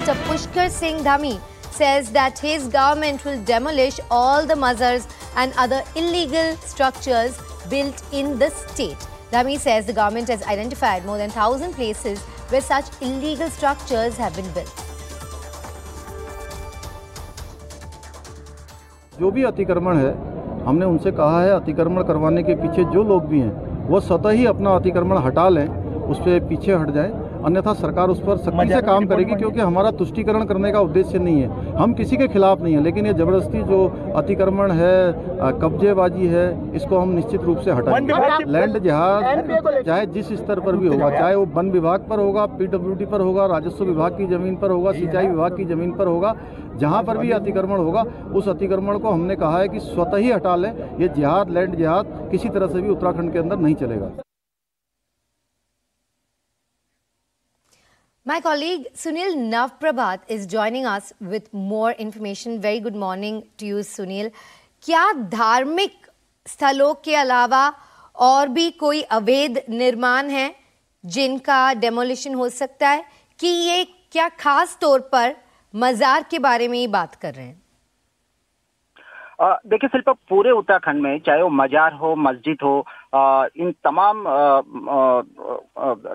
Dr. Pushkar Singh Dhami says that his government will demolish all the mazars and other illegal structures built in the state. Dhami says the government has identified more than 1,000 places where such illegal structures have been built. जो भी अतिक्रमण है, हमने उनसे कहा है अतिक्रमण करवाने के पीछे जो लोग भी हैं वो स्वतः ही अपना अतिक्रमण हटा लें, उस पर पीछे हट जाएं, अन्यथा सरकार उस पर सख्ती से काम करेगी, क्योंकि हमारा तुष्टीकरण करने का उद्देश्य नहीं है, हम किसी के खिलाफ नहीं है, लेकिन ये जबरदस्ती जो अतिक्रमण है, कब्जेबाजी है, इसको हम निश्चित रूप से हटाएंगे। लैंड जिहाद चाहे जिस स्तर पर भी होगा, चाहे वो वन विभाग पर होगा, पीडब्ल्यूडी पर होगा, राजस्व विभाग की जमीन पर होगा, सिंचाई विभाग की जमीन पर होगा, जहां पर भी अतिक्रमण होगा उस अतिक्रमण को हमने कहा है कि स्वतः ही हटा लें। ये जिहाद, लैंड जिहाद किसी तरह से भी उत्तराखंड के अंदर नहीं चलेगा। My colleague Sunil Navprabhat is joining us with more information. Very good morning to you, Sunil. क्या धार्मिक स्थलों के अलावा और भी कोई अवैध निर्माण है जिनका डेमोलिशन हो सकता है, कि ये क्या खास तौर पर मजार के बारे में ही बात कर रहे हैं? देखिए शिल्पा, पूरे उत्तराखंड में चाहे वो मजार हो, मस्जिद हो, इन तमाम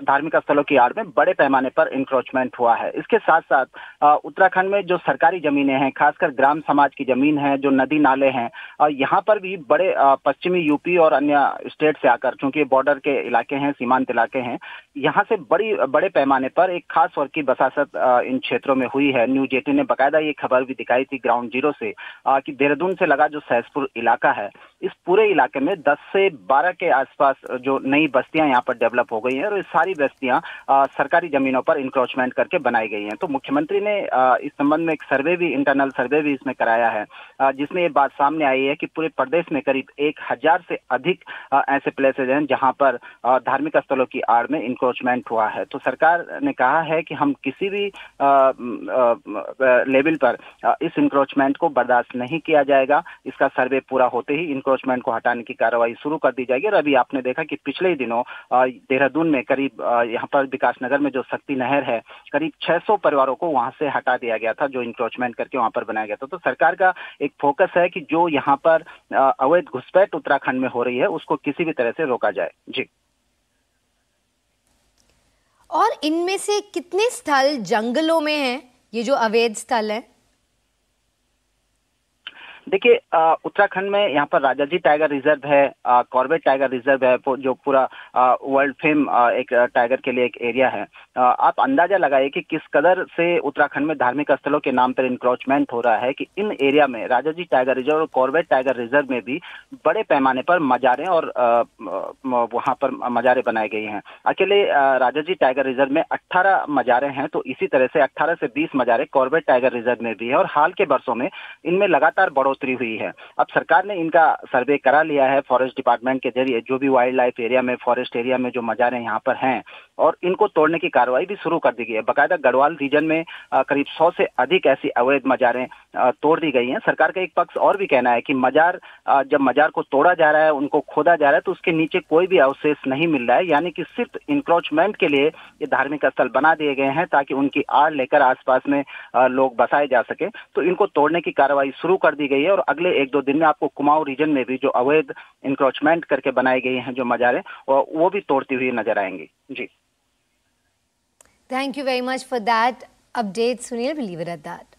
धार्मिक स्थलों की आड़ में बड़े पैमाने पर इंक्रोचमेंट हुआ है। इसके साथ साथ उत्तराखंड में जो सरकारी जमीनें हैं, खासकर ग्राम समाज की जमीन है, जो नदी नाले हैं, यहाँ पर भी बड़े पश्चिमी यूपी और अन्य स्टेट से आकर, चूंकि बॉर्डर के इलाके हैं, सीमांत इलाके हैं, यहाँ से बड़े पैमाने पर एक खास वर्ग की बसासत इन क्षेत्रों में हुई है। न्यूज 18 ने बाकायदा ये खबर भी दिखाई थी ग्राउंड जीरो से कि देहरादून से लगा जो सहसपुर इलाका है, इस पूरे इलाके में 10 से 12 के आसपास जो नई बस्तियां यहाँ पर डेवलप हो गई हैं, और ये सारी बस्तियां सरकारी जमीनों पर इंक्रोचमेंट करके बनाई गई हैं। तो मुख्यमंत्री ने इस संबंध में एक सर्वे भी, इंटरनल सर्वे भी इसमें कराया है, जिसमें ये बात सामने आई है कि पूरे प्रदेश में करीब 1000 से अधिक ऐसे प्लेसेज हैं जहां पर धार्मिक स्थलों की आड़ में इंक्रोचमेंट हुआ है। तो सरकार ने कहा है कि हम किसी भी लेवल पर इस इंक्रोचमेंट को बर्दाश्त नहीं किया जाएगा। इसका सर्वे पूरा होते ही इंक्रोचमेंट को हटाने की कार्रवाई शुरू कर दी जाएगी। और अभी आपने देखा कि पिछले ही दिनों देहरादून में करीब यहाँ पर विकासनगर में जो शक्ति नहर है, करीब 600 परिवारों को वहां से हटा दिया गया था, जो इंक्रोचमेंट करके वहां पर बनाया गया था। तो सरकार का एक फोकस है कि जो यहाँ पर अवैध घुसपैठ उत्तराखंड में हो रही है उसको किसी भी तरह से रोका जाए। जी। और इनमें से कितने स्थल जंगलों में हैं, ये जो अवैध स्थल हैं? देखिए उत्तराखंड में यहाँ पर राजाजी टाइगर रिजर्व है, कॉर्बेट टाइगर रिजर्व है, जो पूरा वर्ल्ड फेम एक टाइगर के लिए एक एरिया है। आप अंदाजा लगाइए कि किस कदर से उत्तराखंड में धार्मिक स्थलों के नाम पर इंक्रोचमेंट हो रहा है कि इन एरिया में राजाजी टाइगर रिजर्व और कॉर्बेट टाइगर रिजर्व में भी बड़े पैमाने पर मजारें और वहां पर मजारें बनाई गई हैं। अकेले राजाजी टाइगर रिजर्व में 18 मजारें हैं, तो इसी तरह से 18 से 20 मजारें कॉर्बेट टाइगर रिजर्व में भी है, और हाल के वर्षों में इनमें लगातार बढ़ोतरी हुई है। अब सरकार ने इनका सर्वे करा लिया है फॉरेस्ट डिपार्टमेंट के जरिए, जो भी वाइल्ड लाइफ एरिया में, फॉरेस्ट एरिया में जो मजारें यहाँ पर हैं, और इनको तोड़ने की कार्रवाई भी शुरू कर दी गई है। बाकायदा गढ़वाल रीजन में करीब 100 से अधिक ऐसी अवैध मजारें तोड़ दी गई हैं। सरकार का एक पक्ष और भी कहना है कि मजार, जब मजार को तोड़ा जा रहा है, उनको खोदा जा रहा है, तो उसके नीचे कोई भी अवशेष नहीं मिल रहा है, यानी कि सिर्फ इंक्रोचमेंट के लिए ये धार्मिक स्थल बना दिए गए हैं ताकि उनकी आड़ लेकर आसपास में लोग बसाए जा सके। तो इनको तोड़ने की कार्रवाई शुरू कर दी गई है, और अगले 1-2 दिन में आपको कुमाऊं रीजन में भी जो अवैध इंक्रोचमेंट करके बनाई गई हैं जो मजारें, वो भी तोड़ती हुई नजर आएंगी। जी। Thank you very much for that update, Sunil. We'll leave it at that.